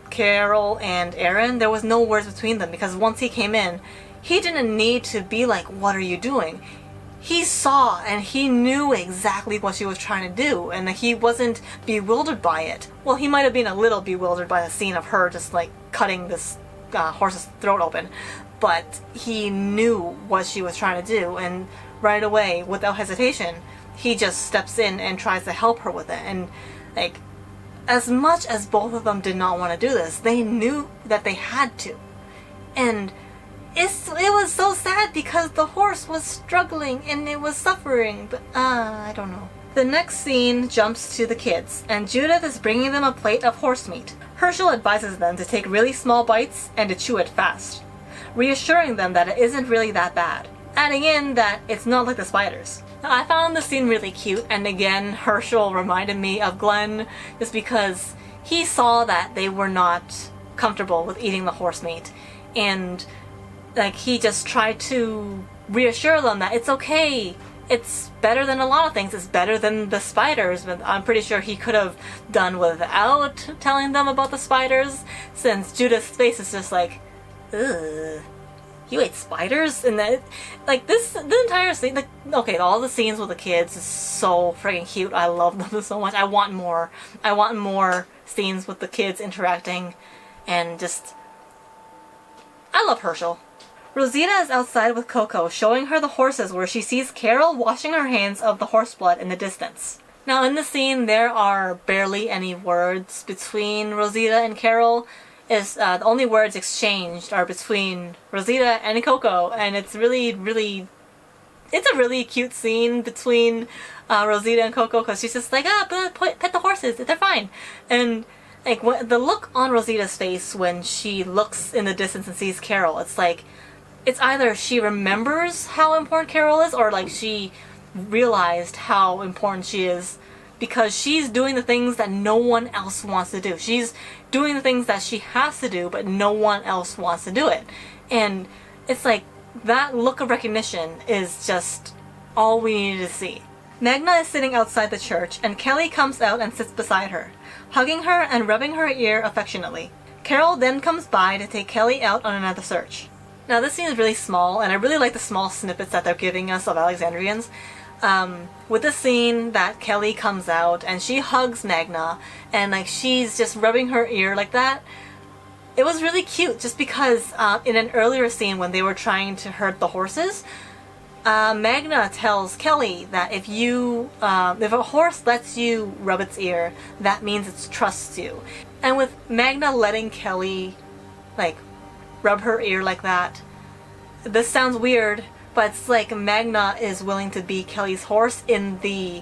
Carol and Aaron, there was no words between them, because once he came in, he didn't need to be like, "What are you doing?" He saw and he knew exactly what she was trying to do, and he wasn't bewildered by it. Well, he might have been a little bewildered by the scene of her just, like, cutting this horse's throat open, but he knew what she was trying to do, and right away, without hesitation, he just steps in and tries to help her with it. And, like, as much as both of them did not want to do this, they knew that they had to. And it was so sad because the horse was struggling and it was suffering, but I don't know. The next scene jumps to the kids, and Judith is bringing them a plate of horse meat. Herschel advises them to take really small bites and to chew it fast, reassuring them that it isn't really that bad, adding in that it's not like the spiders. Now, I found the scene really cute, and again, Herschel reminded me of Glenn, just because he saw that they were not comfortable with eating the horse meat, and, like, he just tried to reassure them that it's okay, it's better than a lot of things, it's better than the spiders, but I'm pretty sure he could have done without telling them about the spiders, since Judith's face is just like, ugh. You ate spiders? And that, like, the entire scene, like, okay, all the scenes with the kids is so freaking cute. I love them so much. I want more. I want more scenes with the kids interacting, and just, I love Herschel. Rosita is outside with Coco, showing her the horses where she sees Carol washing her hands of the horse blood in the distance. Now, in the scene, there are barely any words between Rosita and Carol. The only words exchanged are between Rosita and Coco, and it's really, really, it's a really cute scene between Rosita and Coco, because she's just like, pet the horses, they're fine. And, like, the look on Rosita's face when she looks in the distance and sees Carol, it's like, it's either she remembers how important Carol is, or, like, she realized how important she is, because she's doing the things that no one else wants to do. She's doing the things that she has to do, but no one else wants to do it. And it's like, that look of recognition is just all we needed to see. Magna is sitting outside the church, and Kelly comes out and sits beside her, hugging her and rubbing her ear affectionately. Carol then comes by to take Kelly out on another search. Now, this scene is really small, and I really like the small snippets that they're giving us of Alexandrians. With the scene that Kelly comes out and she hugs Magna, and, like, she's just rubbing her ear like that, it was really cute just because in an earlier scene when they were trying to herd the horses, Magna tells Kelly that if a horse lets you rub its ear, that means it trusts you. And with Magna letting Kelly, like, rub her ear like that, this sounds weird, but it's like Magna is willing to be Kelly's horse in the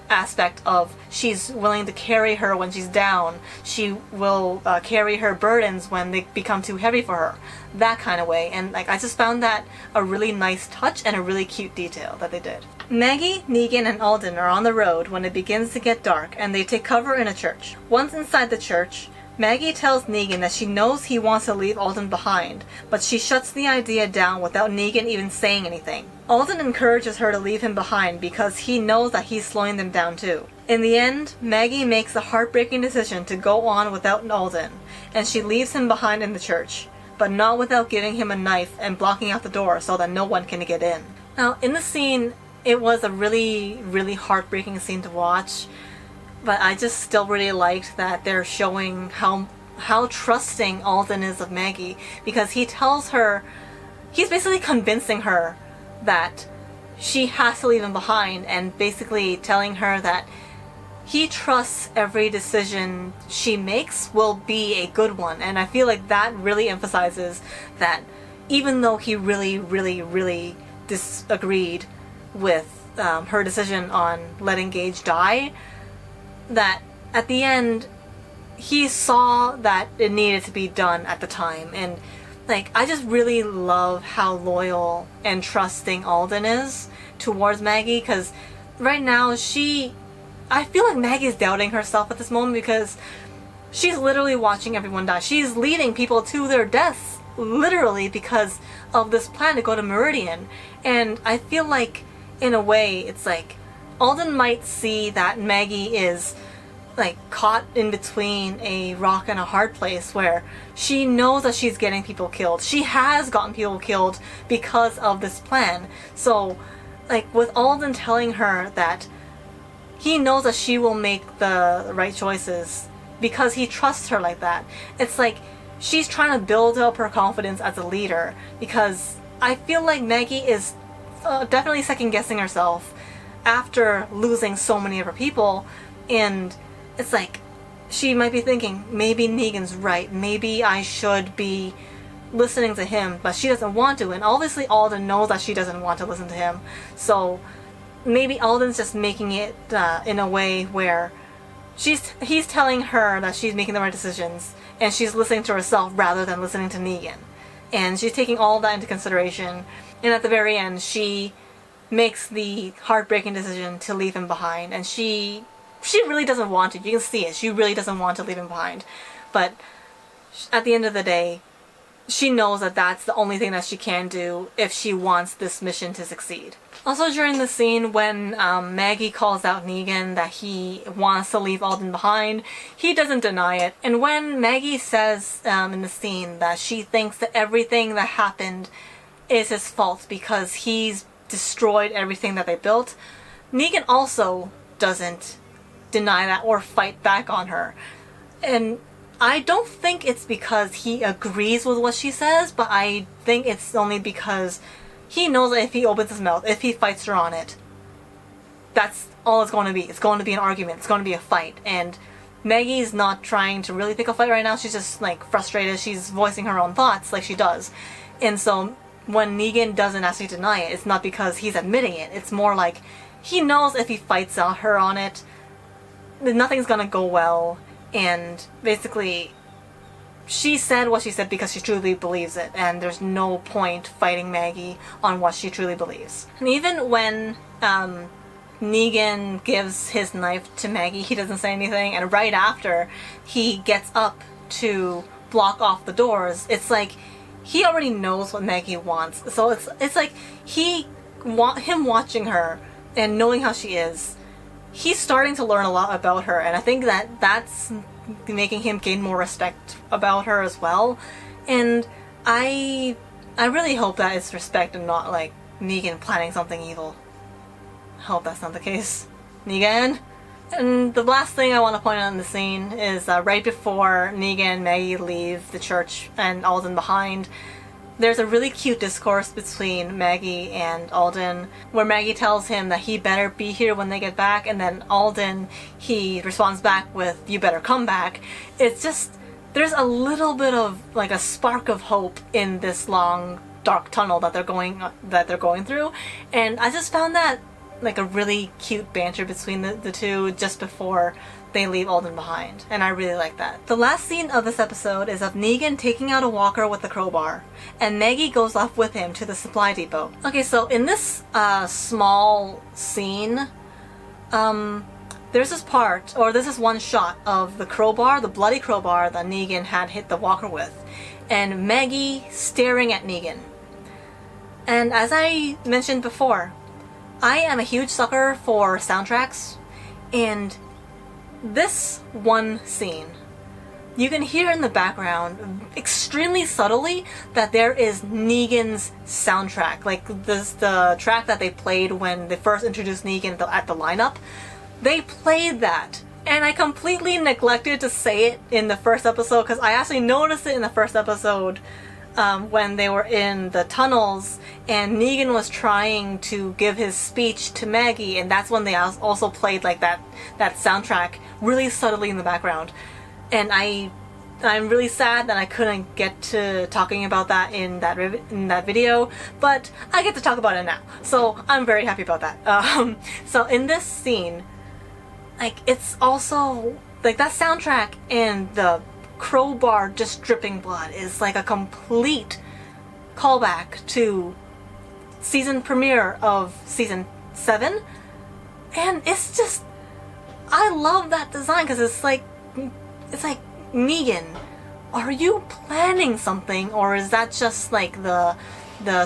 aspect of she's willing to carry her when she's down. She will carry her burdens when they become too heavy for her. That kind of way. And like I just found that a really nice touch and a really cute detail that they did. Maggie, Negan, and Alden are on the road when it begins to get dark, and they take cover in a church. Once inside the church, Maggie tells Negan that she knows he wants to leave Alden behind, but she shuts the idea down without Negan even saying anything. Alden encourages her to leave him behind because he knows that he's slowing them down too. In the end, Maggie makes the heartbreaking decision to go on without Alden, and she leaves him behind in the church, but not without giving him a knife and blocking out the door so that no one can get in. Now, in the scene, it was a really, really heartbreaking scene to watch. But I just still really liked that they're showing how trusting Alden is of Maggie, because he tells her, he's basically convincing her that she has to leave him behind, and basically telling her that he trusts every decision she makes will be a good one. And I feel like that really emphasizes that even though he really, really, really disagreed with her decision on letting Gage die, that at the end he saw that it needed to be done at the time. And like, I just really love how loyal and trusting Alden is towards Maggie, because right now I feel like Maggie's doubting herself at this moment, because she's literally watching everyone die. She's leading people to their deaths, literally, because of this plan to go to Meridian. And I feel like, in a way, it's like Alden might see that Maggie is like caught in between a rock and a hard place, where she knows that she's getting people killed. She has gotten people killed because of this plan. So like, with Alden telling her that he knows that she will make the right choices because he trusts her like that, it's like she's trying to build up her confidence as a leader, because I feel like Maggie is definitely second guessing herself after losing so many of her people. And it's like she might be thinking, maybe Negan's right, maybe I should be listening to him, but she doesn't want to. And obviously Alden knows that she doesn't want to listen to him, so maybe Alden's just making it in a way where he's telling her that she's making the right decisions, and she's listening to herself rather than listening to Negan. And she's taking all that into consideration, and at the very end she makes the heartbreaking decision to leave him behind. And she really doesn't want to. You can see it. She really doesn't want to leave him behind. But at the end of the day, she knows that that's the only thing that she can do if she wants this mission to succeed. Also, during the scene when Maggie calls out Negan that he wants to leave Alden behind, he doesn't deny it. And when Maggie says in the scene that she thinks that everything that happened is his fault because he's destroyed everything that they built, Negan also doesn't deny that or fight back on her. And I don't think it's because he agrees with what she says, but I think it's only because he knows that if he opens his mouth, if he fights her on it, that's all it's going to be. It's going to be an argument. It's going to be a fight. And Maggie's not trying to really pick a fight right now. She's just like frustrated. She's voicing her own thoughts like she does. And so when Negan doesn't actually deny it, it's not because he's admitting it. It's more like he knows if he fights her on it, nothing's gonna go well. And basically, she said what she said because she truly believes it, and there's no point fighting Maggie on what she truly believes. And even when Negan gives his knife to Maggie, he doesn't say anything, and right after he gets up to block off the doors, it's like he already knows what Maggie wants. So it's like him watching her and knowing how she is, he's starting to learn a lot about her, and I think that's making him gain more respect about her as well. And I really hope that it's respect and not like Negan planning something evil. I hope that's not the case. Negan? And the last thing I want to point out in the scene is right before Negan and Maggie leave the church and Alden behind, there's a really cute discourse between Maggie and Alden where Maggie tells him that he better be here when they get back, and then Alden, he responds back with, "You better come back." It's just, there's a little bit of like a spark of hope in this long dark tunnel that they're going through, and I just found that like a really cute banter between the two just before they leave Alden behind, and I really like that. The last scene of this episode is of Negan taking out a walker with a crowbar, and Maggie goes off with him to the supply depot. Okay, so in this small scene, there's this one shot of the crowbar, the bloody crowbar that Negan had hit the walker with, and Maggie staring at Negan. And as I mentioned before, I am a huge sucker for soundtracks, and this one scene, you can hear in the background, extremely subtly, that there is Negan's soundtrack. Like the track that they played when they first introduced Negan at the lineup, they played that. And I completely neglected to say it in the first episode, because I actually noticed it in the first episode when they were in the tunnels and Negan was trying to give his speech to Maggie, and that's when they also played like that soundtrack really subtly in the background. And I'm really sad that I couldn't get to talking about that in that video, but I get to talk about it now, so I'm very happy about that. So in this scene, like, it's also like that soundtrack and the crowbar just dripping blood is like a complete callback to season premiere of season 7, and it's just, I love that design because it's like Negan, are you planning something, or is that just like the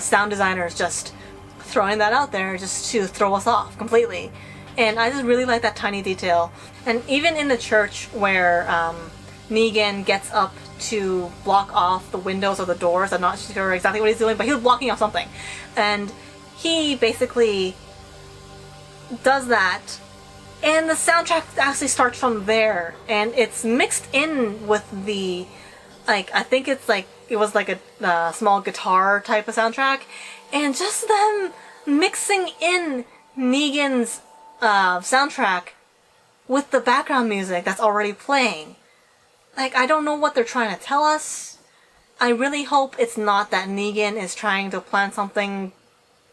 sound designers just throwing that out there just to throw us off completely? And I just really like that tiny detail. And even in the church where Negan gets up to block off the windows or the doors, I'm not sure exactly what he's doing, but he was blocking off something. And he basically does that, and the soundtrack actually starts from there, and it's mixed in with the, like, I think it's like, it was like a small guitar type of soundtrack, and just them mixing in Negan's soundtrack with the background music that's already playing. Like, I don't know what they're trying to tell us. I really hope it's not that Negan is trying to plan something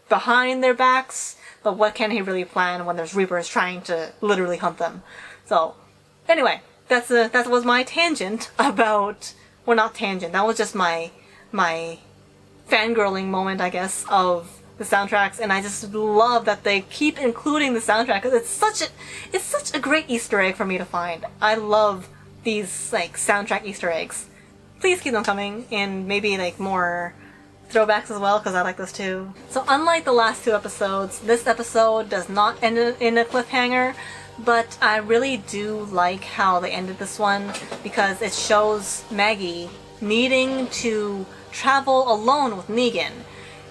behind their backs, but what can he really plan when there's Reapers trying to literally hunt them? So, anyway, that was my tangent about, well, not tangent, that was just my fangirling moment, I guess, of the soundtracks, and I just love that they keep including the soundtrack, because it's such a great Easter egg for me to find. I love these, like, soundtrack Easter eggs. Please keep them coming, and maybe, like, more throwbacks as well, because I like those too. So unlike the last 2 episodes, this episode does not end in a cliffhanger, but I really do like how they ended this one, because it shows Maggie needing to travel alone with Negan,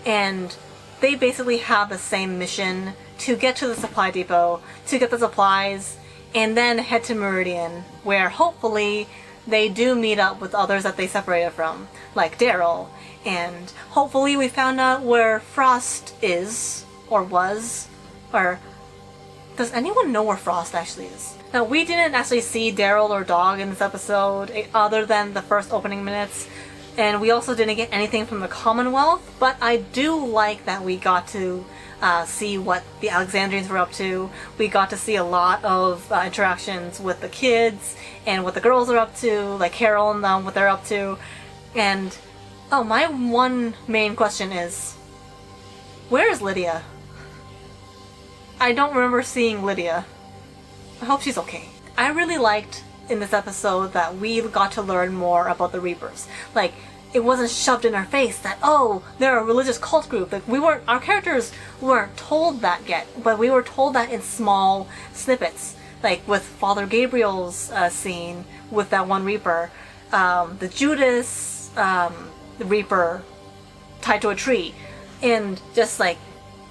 and they basically have the same mission to get to the supply depot, to get the supplies, and then head to Meridian, where hopefully they do meet up with others that they separated from, like Daryl, and hopefully we found out where Frost is, or was, or does anyone know where Frost actually is? Now, we didn't actually see Daryl or Dog in this episode, other than the first opening minutes, and we also didn't get anything from the Commonwealth, but I do like that we got to see what the Alexandrians were up to. We got to see a lot of interactions with the kids and what the girls are up to, like Carol and them, what they're up to. And, oh, my one main question is, where is Lydia? I don't remember seeing Lydia. I hope she's okay. I really liked in this episode that we got to learn more about the Reapers. Like, it wasn't shoved in our face that, oh, they're a religious cult group. Like, our characters weren't told that yet, but we were told that in small snippets. Like with Father Gabriel's scene with that one Reaper, the Judas the Reaper tied to a tree, and just like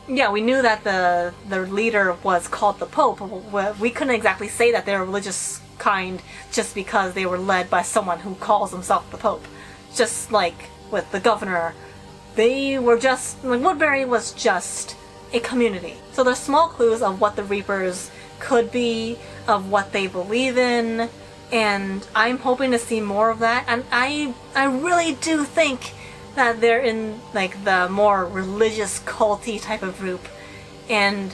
yeah, we knew that the leader was called the Pope. We couldn't exactly say that they're a religious kind just because they were led by someone who calls himself the Pope. Just like with the governor, they were just, like, Woodbury was just a community. So there's small clues of what the Reapers could be, of what they believe in, and I'm hoping to see more of that. And I really do think that they're in like the more religious culty type of group, and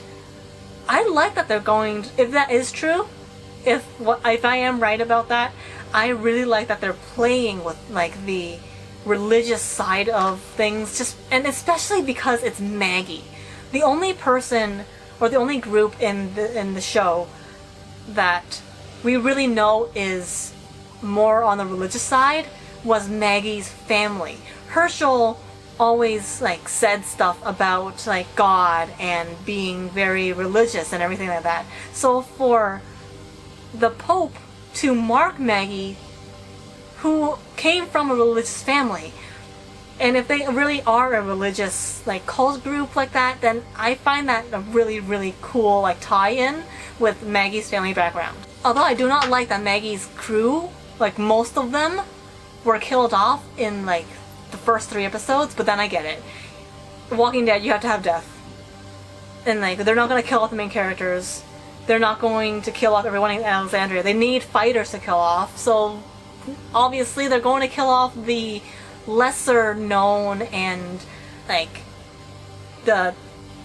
I like that they're going, if that is true, if I am right about that, I really like that they're playing with like the religious side of things, just, and especially because it's Maggie. The only person or the only group in the show that we really know is more on the religious side was Maggie's family. Herschel always like said stuff about like God and being very religious and everything like that. So for the Pope to mark Maggie, who came from a religious family, and if they really are a religious like cult group like that, then I find that a really, really cool like tie-in with Maggie's family background. Although I do not like that Maggie's crew, like most of them, were killed off in like the first 3 episodes, but then I get it. Walking Dead, you have to have death. And like, they're not gonna kill off the main characters. They're not going to kill off everyone in Alexandria. They need fighters to kill off, so obviously they're going to kill off the lesser known and like the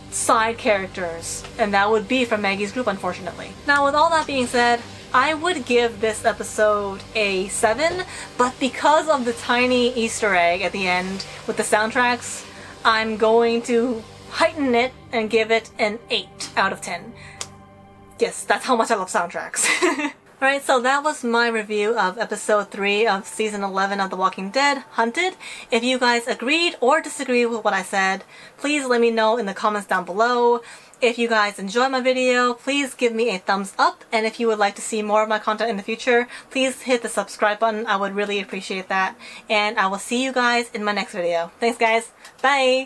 side characters, and that would be from Maggie's group, unfortunately. Now, with all that being said, I would give this episode a 7, but because of the tiny Easter egg at the end with the soundtracks, I'm going to heighten it and give it an 8 out of 10. Yes, that's how much I love soundtracks. Alright, so that was my review of episode 3 of season 11 of The Walking Dead, Hunted. If you guys agreed or disagreed with what I said, please let me know in the comments down below. If you guys enjoyed my video, please give me a thumbs up, and if you would like to see more of my content in the future, please hit the subscribe button. I would really appreciate that, and I will see you guys in my next video. Thanks guys, bye!